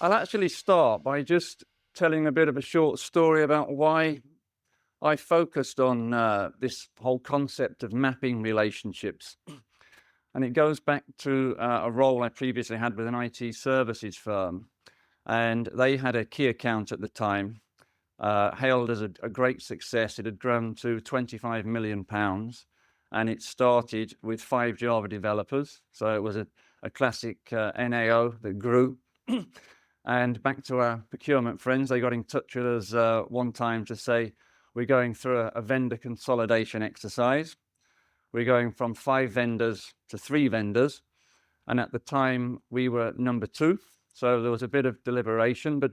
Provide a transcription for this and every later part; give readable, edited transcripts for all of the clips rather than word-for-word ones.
I'll actually start by just telling a bit of a short story about why I focused on this whole concept of mapping relationships. And it goes back to a role I previously had with an IT services firm. And they had a key account at the time, hailed as a great success. It had grown to £25 million. And it started with 5 Java developers. So it was a classic NAO that grew. And back to our procurement friends, they got in touch with us one time to say, we're going through a vendor consolidation exercise. We're going from 5 vendors to 3 vendors. And at the time, we were number 2. So there was a bit of deliberation, but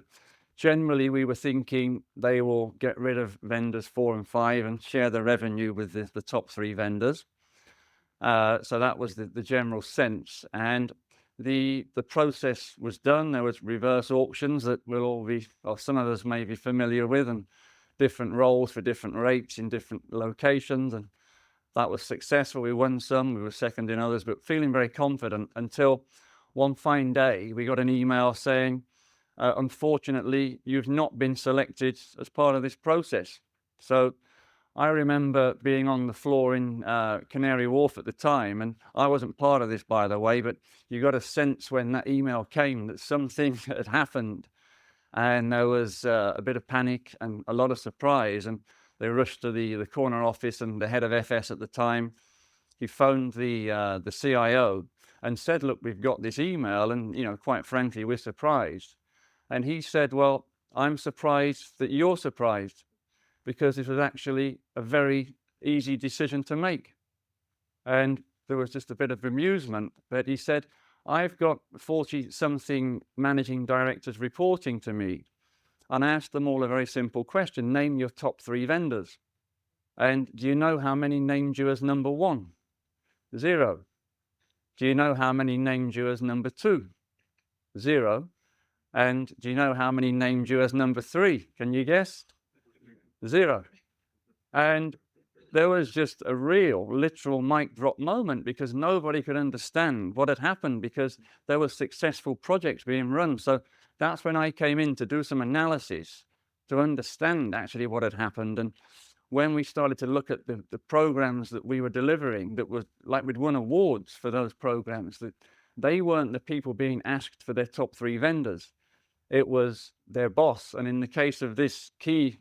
generally we were thinking they will get rid of vendors 4 and 5 and share the revenue with the top 3 vendors. So that was the general sense. And the process was done. There was reverse auctions that we'll all be, or some of us may be familiar with, and different roles for different rates in different locations. And that was successful. We won some, we were second in others, but feeling very confident until one fine day we got an email saying, unfortunately, you've not been selected as part of this process. So I remember being on the floor in Canary Wharf at the time, and I wasn't part of this, by the way, but you got a sense when that email came that something had happened, and there was a bit of panic and a lot of surprise, and they rushed to the corner office, and the head of FS at the time, he phoned the CIO and said, look, we've got this email, and, quite frankly, we're surprised. And he said, well, I'm surprised that you're surprised, because it was actually a very easy decision to make. And there was just a bit of amusement, but he said, I've got 40-something managing directors reporting to me, and I asked them all a very simple question: name your top 3 vendors. And do you know how many named you as number 1? 0. Do you know how many named you as number 2? 0. And do you know how many named you as number 3? Can you guess? 0. And there was just a real, literal mic drop moment, because nobody could understand what had happened, because there were successful projects being run. So that's when I came in to do some analysis to understand actually what had happened. And when we started to look at the programs that we were delivering, that was like we'd won awards for those programs, that they weren't the people being asked for their top 3 vendors. It was their boss. And in the case of this key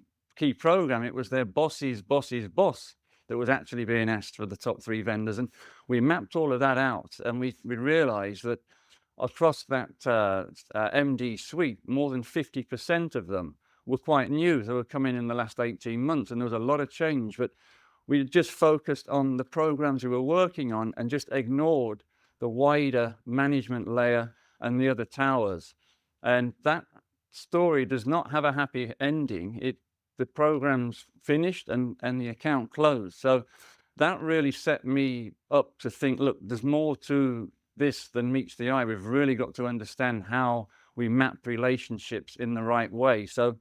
program, it was their boss's boss's boss that was actually being asked for the top 3 vendors. And we mapped all of that out, and we realized that across that MD suite, more than 50% of them were quite new. They were coming in the last 18 months, and there was a lot of change. But we just focused on the programs we were working on and just ignored the wider management layer and the other towers. And that story does not have a happy ending. The program's finished and the account closed. So that really set me up to think, look, there's more to this than meets the eye. We've really got to understand how we map relationships in the right way. So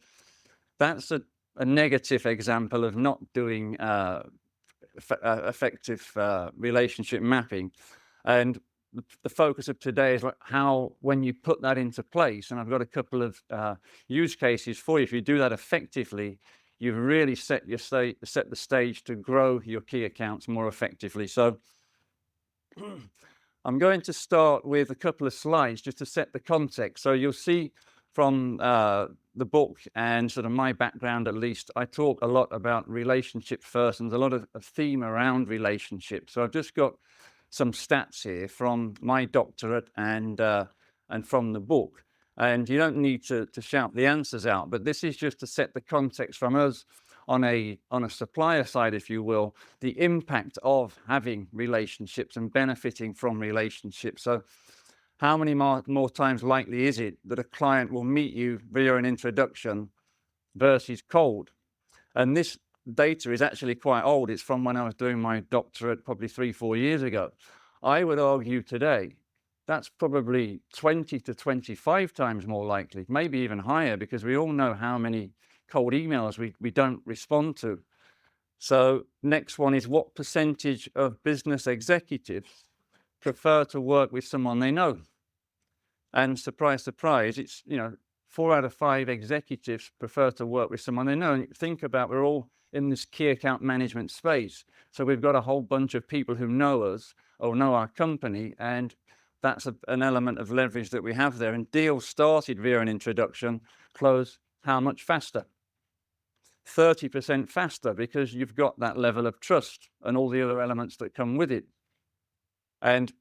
that's a negative example of not doing effective relationship mapping. And the focus of today is how, when you put that into place, and I've got a couple of use cases for you. If you do that effectively, you've really set the stage to grow your key accounts more effectively. So I'm going to start with a couple of slides just to set the context. So you'll see from the book and sort of my background, at least, I talk a lot about relationship first, and there's a lot of theme around relationships. So I've just got some stats here from my doctorate and from the book. And you don't need to shout the answers out, but this is just to set the context from us on a supplier side, if you will, the impact of having relationships and benefiting from relationships. So how many more times likely is it that a client will meet you via an introduction versus cold? And this data is actually quite old. It's from when I was doing my doctorate probably 3-4 years ago. I would argue today that's probably 20 to 25 times more likely, maybe even higher, because we all know how many cold emails we don't respond to. So next one is, what percentage of business executives prefer to work with someone they know? And surprise, surprise, it's, 4 out of 5 executives prefer to work with someone they know. And think about, we're all in this key account management space. So we've got a whole bunch of people who know us or know our company, and that's an element of leverage that we have there. And deals started via an introduction, close how much faster? 30% faster, because you've got that level of trust and all the other elements that come with it. And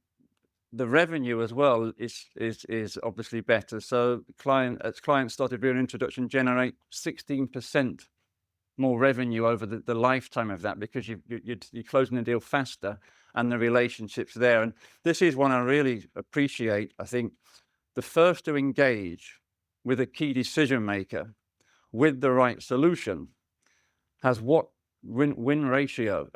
the revenue as well is obviously better. So as clients started via an introduction, generate 16% more revenue over the lifetime of that, because you're closing the deal faster and the relationship's there. And this is one I really appreciate. I think the first to engage with a key decision maker with the right solution has what win ratio?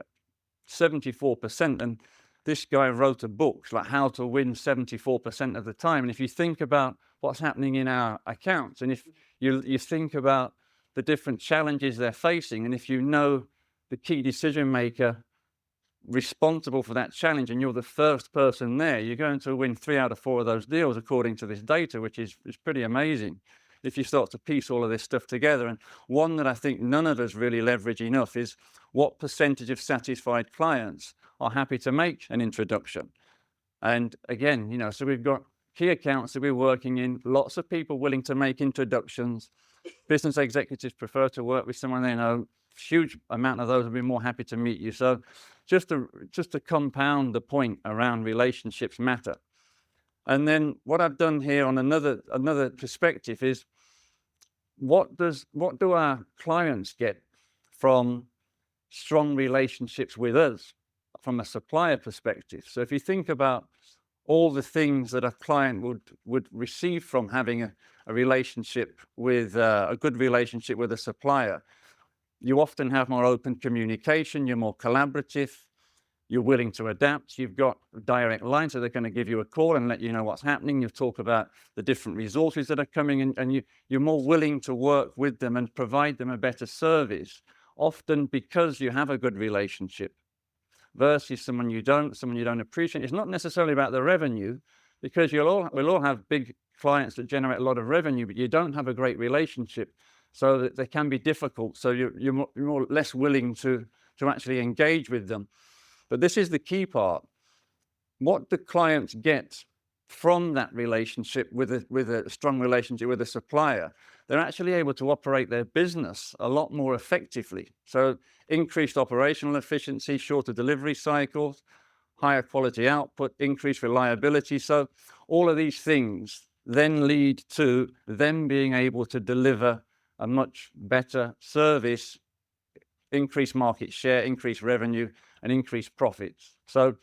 74%. And this guy wrote a book like how to win 74% of the time. And if you think about what's happening in our accounts, and if you think about the different challenges they're facing, and if you know the key decision maker responsible for that challenge and you're the first person there, you're going to win 3 out of 4 of those deals according to this data, which is pretty amazing if you start to piece all of this stuff together. And one that I think none of us really leverage enough is what percentage of satisfied clients are happy to make an introduction. And again, so we've got key accounts that we're working in, lots of people willing to make introductions. Business executives prefer to work with someone they know. Huge amount of those will be more happy to meet you. So just to compound the point around relationships matter. And then what I've done here on another perspective is what do our clients get from strong relationships with us from a supplier perspective? So if you think about all the things that a client would receive from having a relationship with a good relationship with a supplier, you often have more open communication, you're more collaborative, you're willing to adapt, you've got a direct line, so they're going to give you a call and let you know what's happening. You talk about the different resources that are coming in, and you're more willing to work with them and provide them a better service, often because you have a good relationship, versus someone you don't appreciate. It's not necessarily about the revenue, because we'll all have big clients that generate a lot of revenue, but you don't have a great relationship, so that they can be difficult. So you're less willing to actually engage with them. But this is the key part. What do clients get from that relationship with a strong relationship with a supplier? They're actually able to operate their business a lot more effectively. So increased operational efficiency, shorter delivery cycles, higher quality output, increased reliability. So all of these things then lead to them being able to deliver a much better service, increase market share, increase revenue, and increase profits. So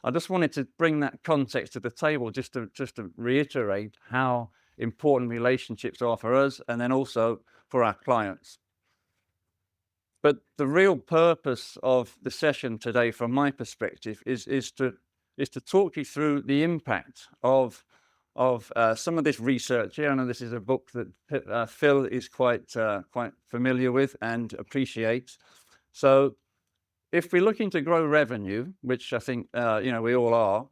I just wanted to bring that context to the table, just to reiterate how important relationships are for us, and then also for our clients. But the real purpose of the session today, from my perspective, is to talk you through the impact of some of this research here. I know this is a book that Phil is quite familiar with and appreciates. So if we're looking to grow revenue, which I think we all are,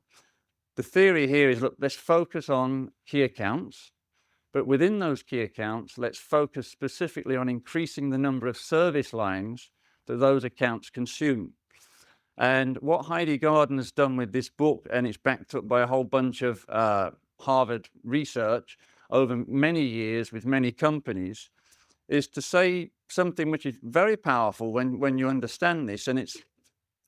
the theory here is, look, let's focus on key accounts, but within those key accounts, let's focus specifically on increasing the number of service lines that those accounts consume. And what Heidi Gardner's done with this book, and it's backed up by a whole bunch of Harvard research over many years with many companies, is to say something which is very powerful when you understand this. And it's,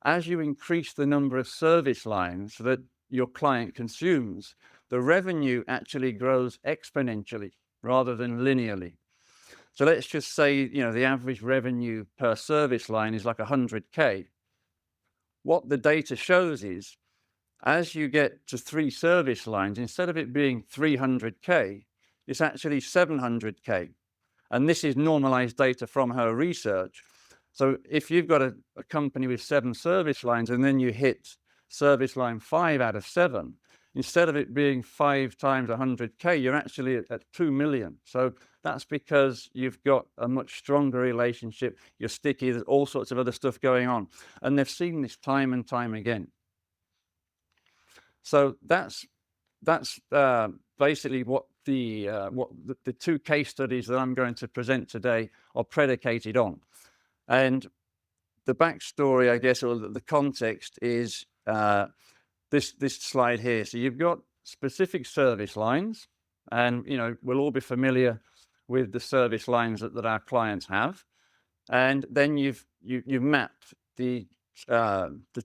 as you increase the number of service lines that your client consumes, the revenue actually grows exponentially rather than linearly. So let's just say, the average revenue per service line is like 100K. What the data shows is, as you get to 3 service lines, instead of it being 300K, it's actually 700K. And this is normalized data from her research. So if you've got a company with 7 service lines, and then you hit service line 5 out of 7, instead of it being 5 times 100K, you're actually at 2 million. So that's because you've got a much stronger relationship, you're sticky, there's all sorts of other stuff going on. And they've seen this time and time again. So that's basically what the two case studies that I'm going to present today are predicated on. And the backstory, I guess, or the context is this slide here. So you've got specific service lines, and we'll all be familiar with the service lines that our clients have. And then you've mapped the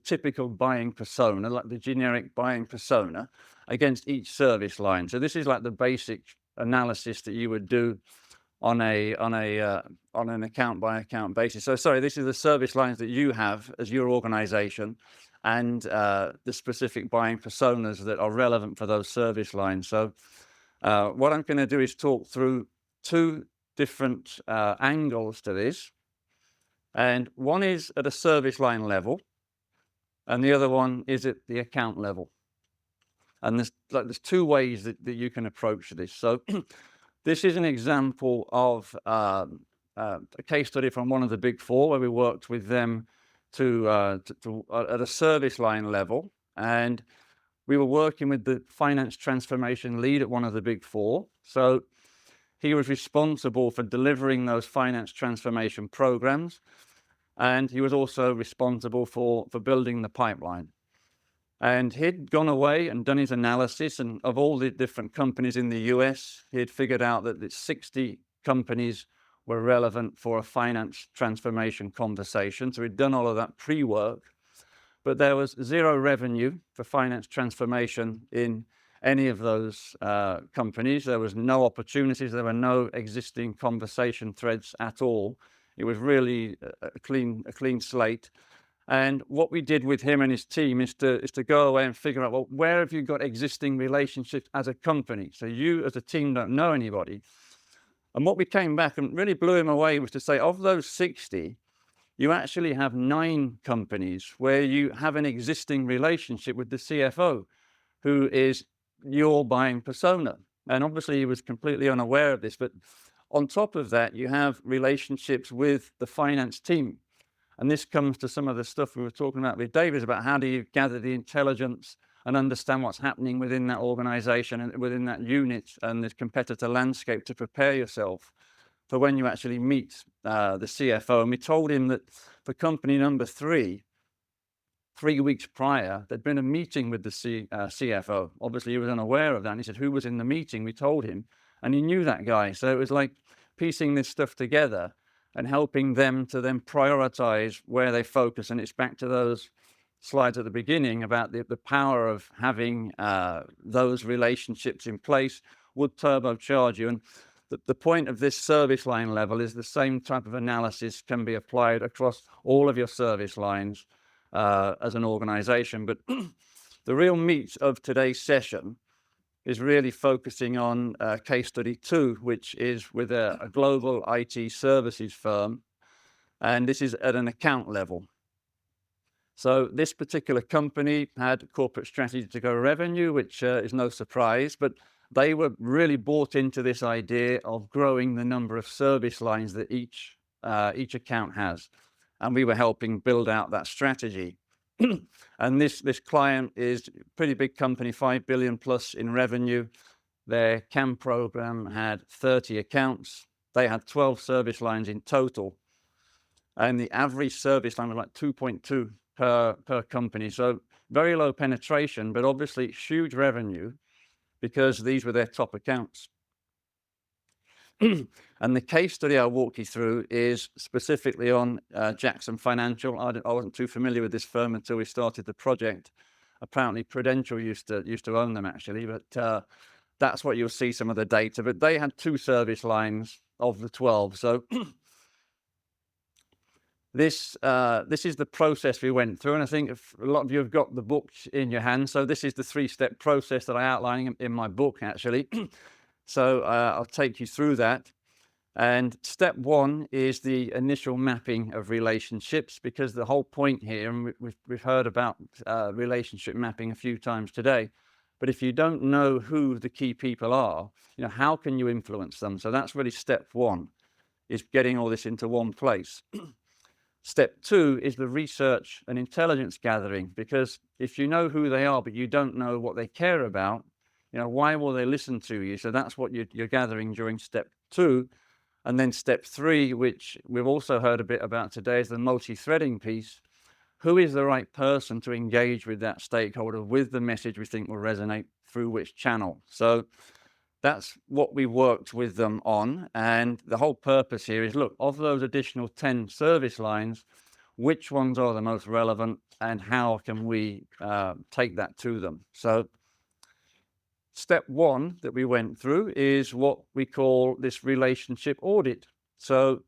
typical buying persona, like the generic buying persona, against each service line. So this is like the basic analysis that you would do on an account by account basis. So sorry, this is the service lines that you have as your organization, and the specific buying personas that are relevant for those service lines. So what I'm going to do is talk through two different angles to this. And one is at a service line level, and the other one is at the account level. And there's two ways that you can approach this. So this is an example of a case study from one of the Big Four, where we worked with them at a service line level. And we were working with the finance transformation lead at one of the Big Four. So he was responsible for delivering those finance transformation programs, and he was also responsible for building the pipeline. And he'd gone away and done his analysis, and of all the different companies in the US, he'd figured out that 60 companies were relevant for a finance transformation conversation. So he'd done all of that pre-work, but there was zero revenue for finance transformation in any of those companies. There was no opportunities. There were no existing conversation threads at all. It was really a clean slate. And what we did with him and his team is to go away and figure out, well, where have you got existing relationships as a company? So you as a team don't know anybody. And what we came back and really blew him away was to say, of those 60, you actually have 9 companies where you have an existing relationship with the CFO, who is your buying persona. And obviously he was completely unaware of this, but on top of that, you have relationships with the finance team. And this comes to some of the stuff we were talking about with David about how do you gather the intelligence and understand what's happening within that organization and within that unit and this competitor landscape to prepare yourself for when you actually meet the CFO. And we told him that for company number 3 weeks prior, there'd been a meeting with the CFO. Obviously, he was unaware of that. And he said, who was in the meeting? We told him, and he knew that guy. So it was like piecing this stuff together and helping them to then prioritize where they focus. And it's back to those slides at the beginning about the power of having those relationships in place would turbocharge you. And the point of this service line level is the same type of analysis can be applied across all of your service lines as an organization. But the real meat of today's session is really focusing on case study 2, which is with a global IT services firm, and this is at an account level. So this particular company had corporate strategy to grow revenue, which is no surprise, but they were really bought into this idea of growing the number of service lines that each account has, and we were helping build out that strategy. And this client is a pretty big company, 5 billion plus in revenue. Their CAM program had 30 accounts. They had 12 service lines in total. And the average service line was like 2.2 per company. So very low penetration, but obviously huge revenue because these were their top accounts. And the case study I'll walk you through is specifically on Jackson Financial. I wasn't too familiar with this firm until we started the project. Apparently Prudential used to own them actually, but that's what you'll see some of the data. But they had 2 service lines of the 12. So this is the process we went through, and I think a lot of you have got the book in your hand. So this is the 3-step process that I outline in my book actually. So I'll take you through that. And step 1 is the initial mapping of relationships, because the whole point here, and we've heard about relationship mapping a few times today, but if you don't know who the key people are, how can you influence them? So that's really step 1, is getting all this into one place. Step 2 is the research and intelligence gathering, because if you know who they are, but you don't know what they care about, Why will they listen to you? So that's what you're gathering during step 2. And then step 3, which we've also heard a bit about today, is the multi-threading piece. Who is the right person to engage with that stakeholder with the message we think will resonate through which channel? So that's what we worked with them on. And the whole purpose here is, look, of those additional 10 service lines, which ones are the most relevant and how can we take that to them? So step 1 that we went through is what we call this relationship audit. So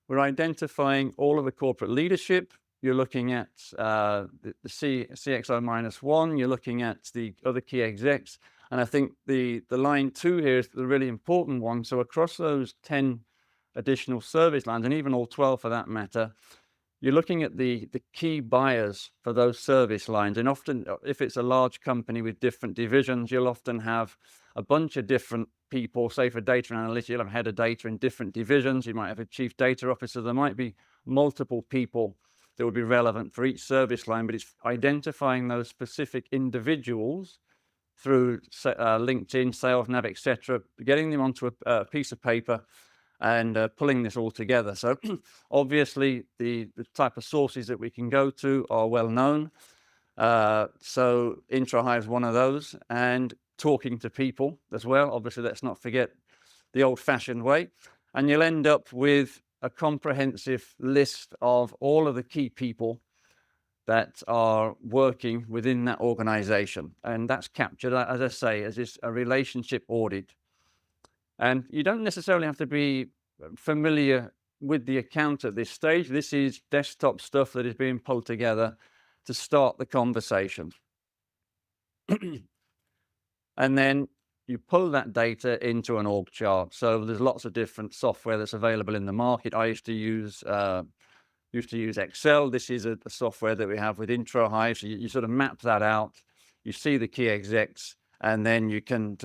we're identifying all of the corporate leadership. You're looking at the CXO -1. You're looking at the other key execs. And I think the line 2 here is the really important one. So across those 10 additional service lines, and even all 12 for that matter, you're looking at the key buyers for those service lines. And often, if it's a large company with different divisions, you'll often have a bunch of different people. Say for data analytics, you'll have head of data in different divisions. You might have a chief data officer. There might be multiple people that would be relevant for each service line, but it's identifying those specific individuals through LinkedIn, SalesNav, etc., getting them onto a piece of paper and pulling this all together. So obviously the type of sources that we can go to are well known. So IntraHire is one of those, and talking to people as well. Obviously, let's not forget the old-fashioned way. And you'll end up with a comprehensive list of all of the key people that are working within that organization. And that's captured, as I say, as a relationship audit. And you don't necessarily have to be familiar with the account at this stage. This is desktop stuff that is being pulled together to start the conversation. And then you pull that data into an org chart. So there's lots of different software that's available in the market. I used to use Excel. This is a software that we have with IntraHire. So you sort of map that out. You see the key execs, and then you can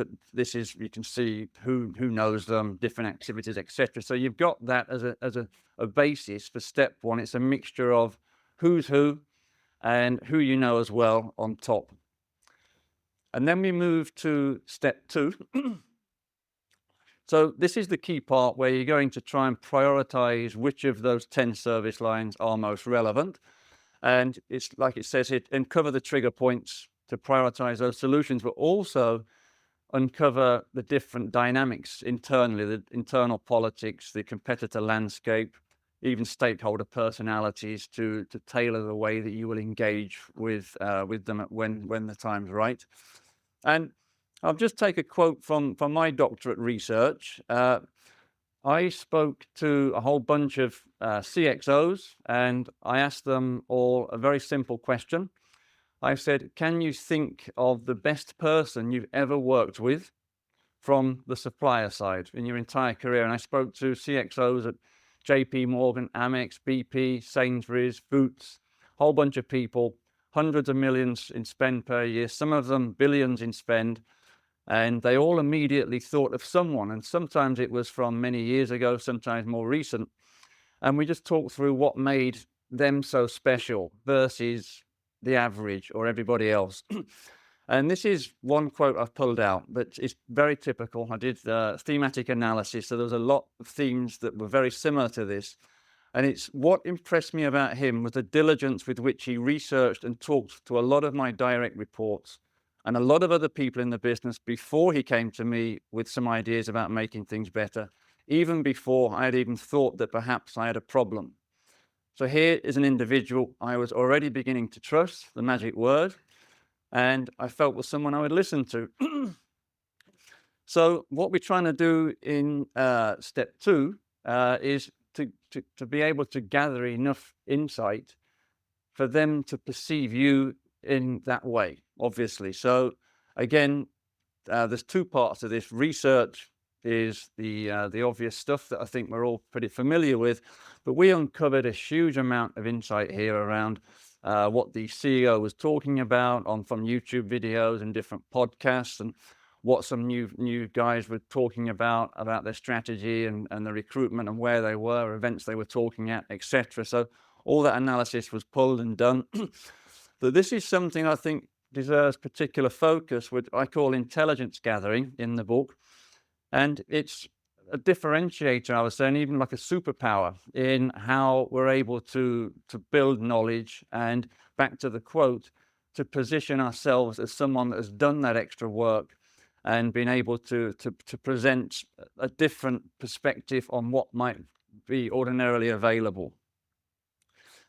see who knows them, different activities, etc. So you've got that as a basis for step 1. It's a mixture of who's who and who you know as well on top. And then we move to step 2. So this is the key part where you're going to try and prioritize which of those 10 service lines are most relevant. And it's like it says here, uncover the trigger points to prioritize those solutions, but also uncover the different dynamics internally, the internal politics, the competitor landscape, even stakeholder personalities to tailor the way that you will engage with them when the time's right. And I'll just take a quote from my doctorate research. I spoke to a whole bunch of CXOs, and I asked them all a very simple question. I said, can you think of the best person you've ever worked with from the supplier side in your entire career? And I spoke to CXOs at JP Morgan, Amex, BP, Sainsbury's, Boots, a whole bunch of people, hundreds of millions in spend per year, some of them billions in spend. And they all immediately thought of someone. And sometimes it was from many years ago, sometimes more recent. And we just talked through what made them so special versus the average or everybody else. And this is one quote I've pulled out, but it's very typical. I did thematic analysis, so there was a lot of themes that were very similar to this. And it's what impressed me about him was the diligence with which he researched and talked to a lot of my direct reports and a lot of other people in the business before he came to me with some ideas about making things better, even before I had even thought that perhaps I had a problem. So here is an individual I was already beginning to trust, the magic word, and I felt was someone I would listen to. So what we're trying to do in step 2 is to be able to gather enough insight for them to perceive you in that way, obviously. So again, there's 2 parts to this. Research is the obvious stuff that I think we're all pretty familiar with, but we uncovered a huge amount of insight here around what the CEO was talking about from YouTube videos and different podcasts, and what some new guys were talking about their strategy and the recruitment and where they were, events they were talking at, etc. So all that analysis was pulled and done. But this is something I think deserves particular focus, which I call intelligence gathering in the book. And it's a differentiator, I was saying, even like a superpower in how we're able to build knowledge, and back to the quote, to position ourselves as someone that has done that extra work and been able to present a different perspective on what might be ordinarily available.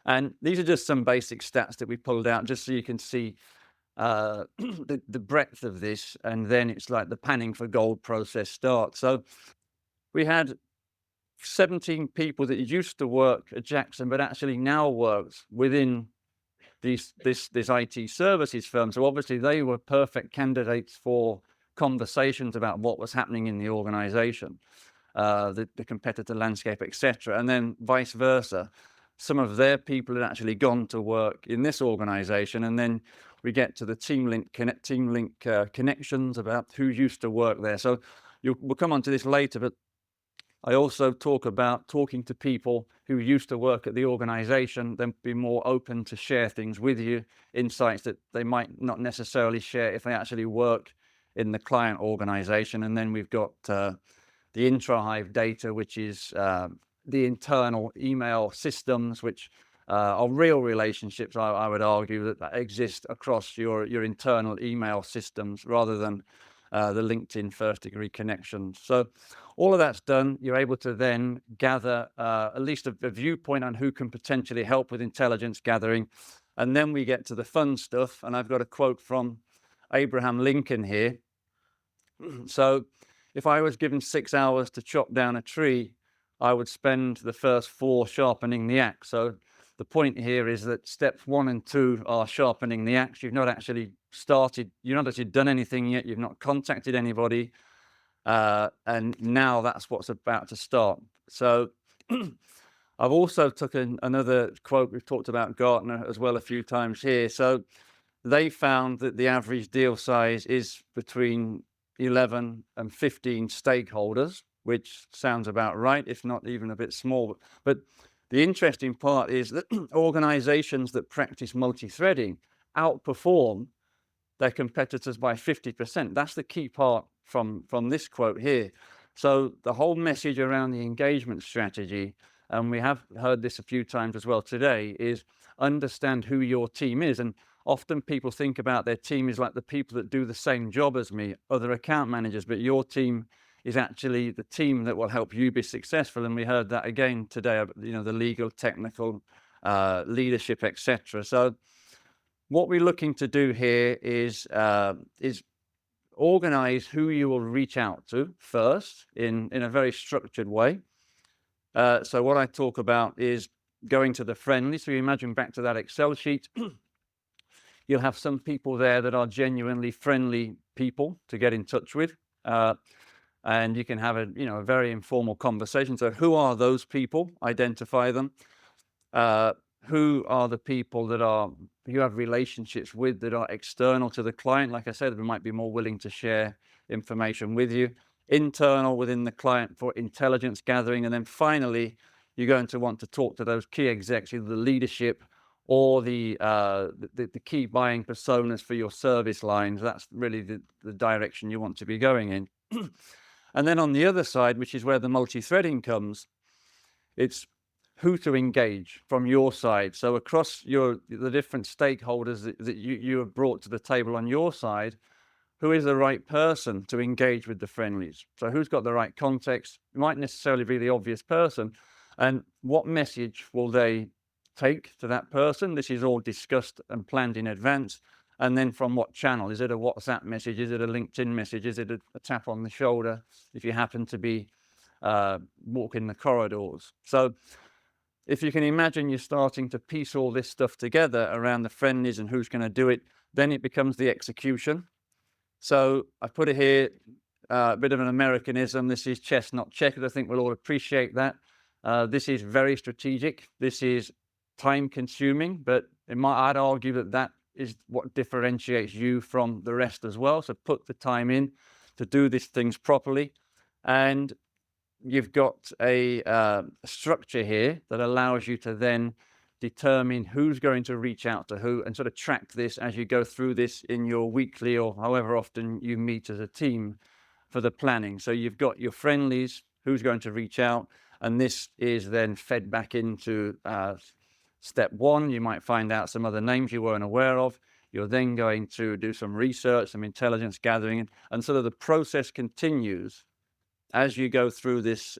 And these are just some basic stats that we pulled out just so you can see the breadth of this. And then it's like the panning for gold process starts. So we had 17 people that used to work at Jackson, but actually now works within this IT services firm. So obviously they were perfect candidates for conversations about what was happening in the organization, the competitor landscape, etc. And then vice versa. Some of their people had actually gone to work in this organization, and then we get to the team link connections about who used to work there. So we'll come on to this later, but I also talk about talking to people who used to work at the organization, then be more open to share things with you, insights that they might not necessarily share if they actually work in the client organization. And then we've got the intra-hive data, which is the internal email systems, which are real relationships, I would argue, that exist across your internal email systems rather than the LinkedIn first-degree connections. So all of that's done. You're able to then gather at least a viewpoint on who can potentially help with intelligence gathering. And then we get to the fun stuff. And I've got a quote from Abraham Lincoln here. So if I was given 6 hours to chop down a tree, I would spend the first 4 sharpening the axe. So the point here is that steps 1 and 2 are sharpening the axe. You've not actually started, you've not actually done anything yet. You've not contacted anybody. And now that's what's about to start. So I've also taken another quote. We've talked about Gartner as well a few times here. So they found that the average deal size is between 11 and 15 stakeholders, which sounds about right, if not even a bit small. But the interesting part is that organizations that practice multi-threading outperform their competitors by 50%. That's the key part from this quote here. So the whole message around the engagement strategy, and we have heard this a few times as well today, is understand who your team is. And often people think about their team as like the people that do the same job as me, other account managers, but your team is actually the team that will help you be successful. And we heard that again today, the legal, technical, leadership, etc. So what we're looking to do here is organize who you will reach out to first in a very structured way. So what I talk about is going to the friendly. So you imagine back to that Excel sheet, you'll have some people there that are genuinely friendly people to get in touch with. And you can have a very informal conversation. So who are those people? Identify them. Who are the people that you have relationships with that are external to the client? Like I said, they might be more willing to share information with you. Internal within the client for intelligence gathering. And then finally, you're going to want to talk to those key execs, either the leadership or the key buying personas for your service lines. That's really the direction you want to be going in. And then on the other side, which is where the multi-threading comes, it's who to engage from your side. So across the different stakeholders that you have brought to the table on your side, who is the right person to engage with the friendlies? So who's got the right context? It might necessarily be the obvious person. And what message will they take to that person? This is all discussed and planned in advance. And then from what channel? Is it a WhatsApp message? Is it a LinkedIn message? Is it a tap on the shoulder if you happen to be walking the corridors? So if you can imagine you're starting to piece all this stuff together around the friendlies and who's going to do it, then it becomes the execution. So I put it here, a bit of an Americanism. This is chess, not checkers. I think we'll all appreciate that. This is very strategic. This is time consuming, but I'd argue that is what differentiates you from the rest as well. So put the time in to do these things properly. And you've got a structure here that allows you to then determine who's going to reach out to who, and sort of track this as you go through this in your weekly or however often you meet as a team for the planning. So you've got your friendlies, who's going to reach out, and this is then fed back into step one. You might find out some other names you weren't aware of. You're then going to do some research, some intelligence gathering, and sort of the process continues as you go through this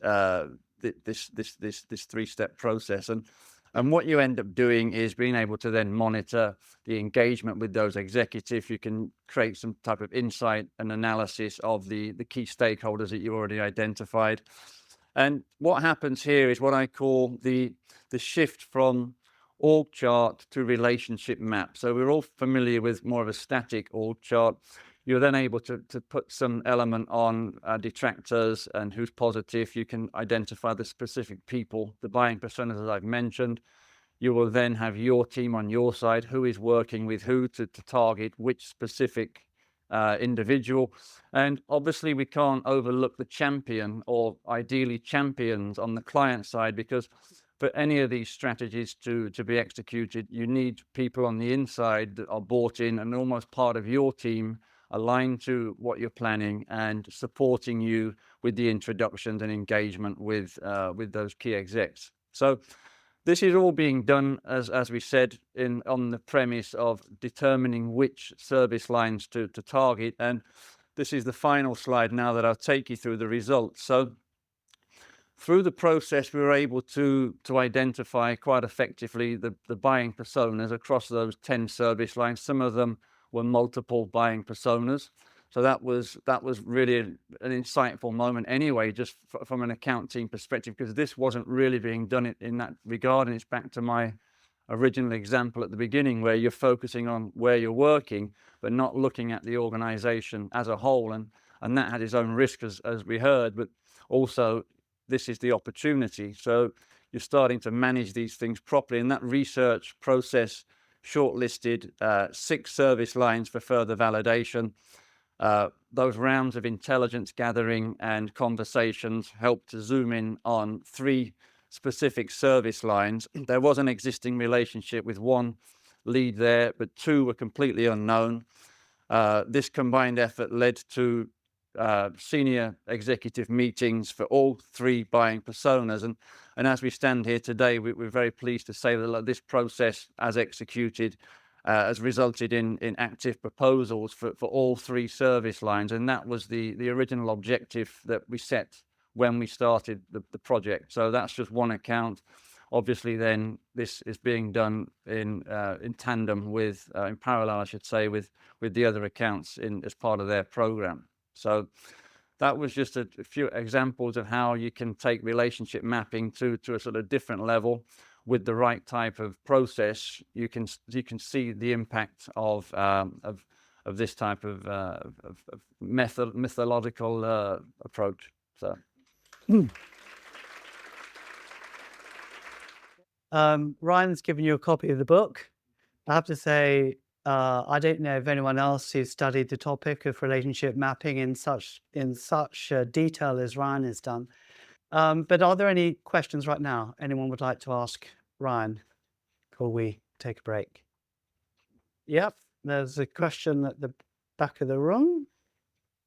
this three-step process. And what you end up doing is being able to then monitor the engagement with those executives. You can create some type of insight and analysis of the key stakeholders that you already identified. And what happens here is what I call the shift from org chart to relationship map. So we're all familiar with more of a static org chart. You're then able to put some element on detractors and who's positive. You can identify the specific people, the buying personas as I've mentioned. You will then have your team on your side, who is working with who to target which specific individual. And obviously we can't overlook the champion, or ideally champions on the client side, because for any of these strategies to be executed, you need people on the inside that are bought in and almost part of your team, aligned to what you're planning and supporting you with the introductions and engagement with those key execs. So this is all being done, as we said, on the premise of determining which service lines to target. And this is the final slide now that I'll take you through the results. So through the process, we were able to identify quite effectively the buying personas across those 10 service lines. Some of them were multiple buying personas. So that was really an insightful moment anyway, just from an account team perspective, because this wasn't really being done in that regard. And it's back to my original example at the beginning, where you're focusing on where you're working, but not looking at the organization as a whole. And that had its own risk, as we heard, but also this is the opportunity. So you're starting to manage these things properly. And that research process shortlisted 6 service lines for further validation. Those rounds of intelligence gathering and conversations helped to zoom in on 3 specific service lines. There was an existing relationship with one lead there, but 2 were completely unknown. This combined effort led to senior executive meetings for all 3 buying personas. And as we stand here today, we're very pleased to say that this process, as executed, has resulted in active proposals for all 3 service lines. And that was the original objective that we set when we started the project. So that's just one account. Obviously, then this is being done in tandem with, in parallel, I should say, with the other accounts as part of their program. So that was just a few examples of how you can take relationship mapping to a sort of different level. With the right type of process, you can see the impact of this type of methodological approach. So. Ryan's given you a copy of the book. I have to say, I don't know of anyone else who's studied the topic of relationship mapping in such detail as Ryan has done. But are there any questions right now anyone would like to ask Ryan before we take a break? Yep, there's a question at the back of the room.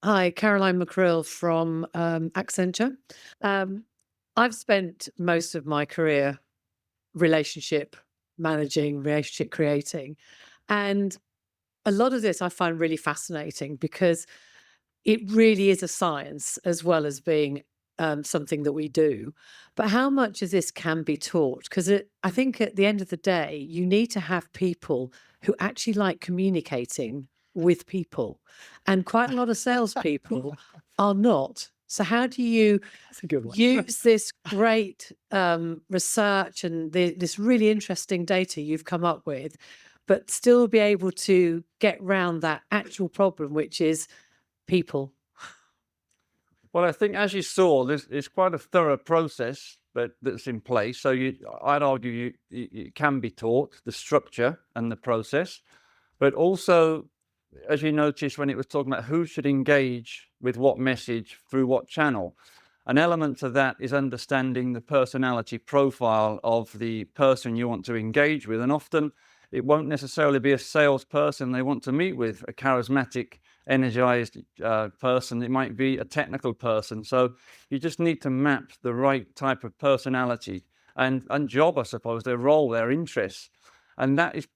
Hi, Caroline McCrill from Accenture. I've spent most of my career relationship managing, relationship creating. And a lot of this I find really fascinating, because it really is a science as well as being something that we do. But how much of this can be taught? Because I think at the end of the day, you need to have people who actually like communicating with people. And quite a lot of salespeople are not. So how do you use this great research and this really interesting data you've come up with, but still be able to get around that actual problem, which is people? Well, I think, as you saw, it's quite a thorough process that's in place. So I'd argue it can be taught, the structure and the process, but also, as you noticed when it was talking about who should engage with what message through what channel, An element to that is understanding the personality profile of the person you want to engage with. And often it won't necessarily be a salesperson they want to meet with, a charismatic, energized person. It might be a technical person. So you just need to map the right type of personality and job, I suppose, their role, their interests. And that is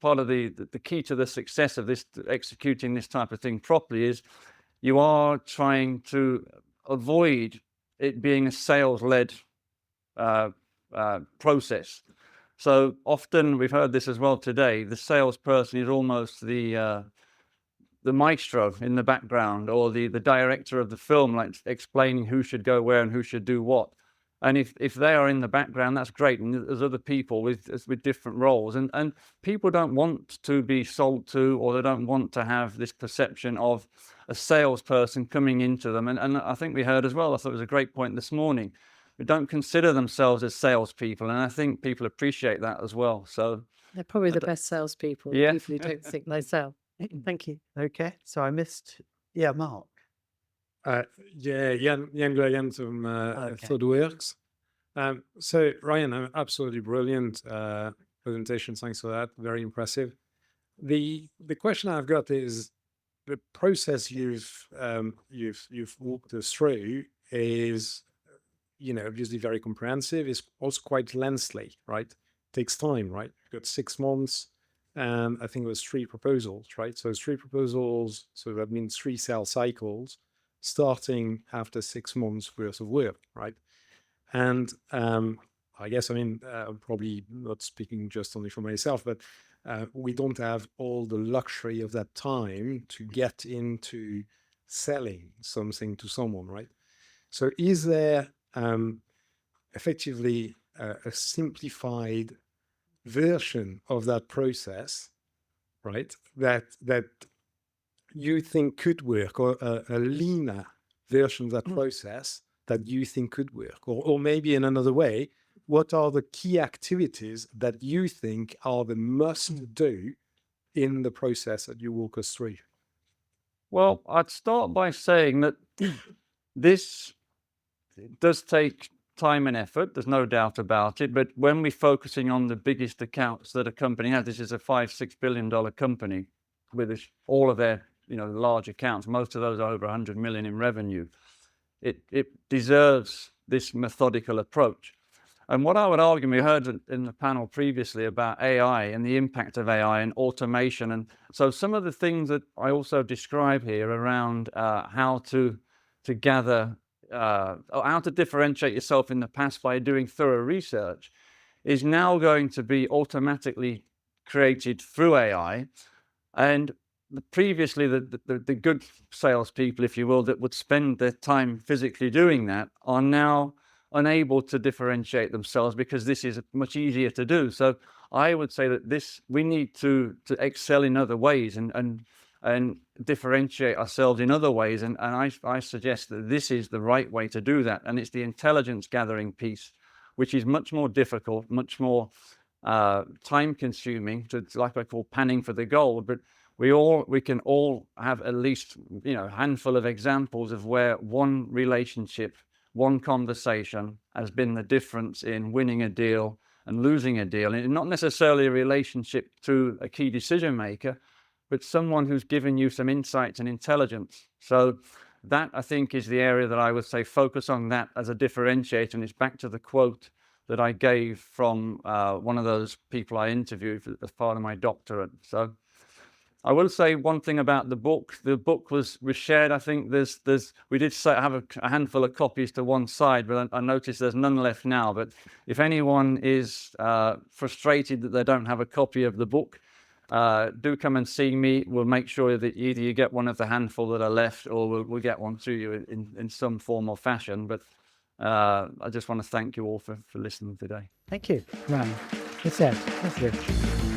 part of the key to the success of this, executing this type of thing properly, is you are trying to avoid it being a sales-led process. So often, we've heard this as well today, the salesperson is almost the maestro in the background, or the director of the film, like explaining who should go where and who should do what. And if they are in the background, that's great. And there's other people with different roles. And people don't want to be sold to, or they don't want to have this perception of a salesperson coming into them. And I think we heard as well, I thought it was a great point this morning, they don't consider themselves as salespeople. And I think people appreciate that as well. So They're probably the best salespeople, Yeah. people who don't think they sell. Thank you. Okay, so I missed. Yeah, Mark. Yeah, Jan Glayan from Okay. ThoughtWorks. So Ryan, absolutely brilliant presentation. Thanks for that. Very impressive. The question I've got is the process you've walked us through is, obviously very comprehensive. It's also quite lengthy, right? Takes time, right? You've got 6 months. And I think it was 3 proposals, right? So it's 3 proposals. So that means 3 sales cycles, starting after 6 months worth of work, right? And I guess, I'm probably not speaking just only for myself, but we don't have all the luxury of that time to get into selling something to someone, right? So is there effectively a simplified version of that process, right, that you think could work, or a leaner version of that process that you think could work? Or maybe in another way, what are the key activities that you think are the must do in the process that you walk us through? Well, I'd start by saying that this does take time and effort. There's no doubt about it. But when we're focusing on the biggest accounts that a company has, this is a $5-6 billion company with all of their large accounts. Most of those are over 100 million in revenue. It deserves this methodical approach. And what I would argue, we heard in the panel previously about AI and the impact of AI and automation. And so some of the things that I also describe here around how to gather, or how to differentiate yourself in the past by doing thorough research, is now going to be automatically created through AI. And previously, the good salespeople, if you will, that would spend their time physically doing that, are now unable to differentiate themselves because this is much easier to do. So I would say that we need to excel in other ways and differentiate ourselves in other ways. And I suggest that this is the right way to do that. And it's the intelligence gathering piece, which is much more difficult, much more time consuming, like I call panning for the gold. But we can all have at least a handful of examples of where one relationship, one conversation has been the difference in winning a deal and losing a deal. And not necessarily a relationship to a key decision maker, but someone who's given you some insights and intelligence. So that, I think, is the area that I would say focus on that as a differentiator. And it's back to the quote that I gave from one of those people I interviewed as part of my doctorate. So I will say one thing about the book. The book was shared. I think we did have a handful of copies to one side, but I noticed there's none left now. But if anyone is frustrated that they don't have a copy of the book, do come and see me. We'll make sure that either you get one of the handful that are left, or we'll get one to you in some form or fashion. But I just want to thank you all for listening today. Thank you, Ryan. That's it. That's good.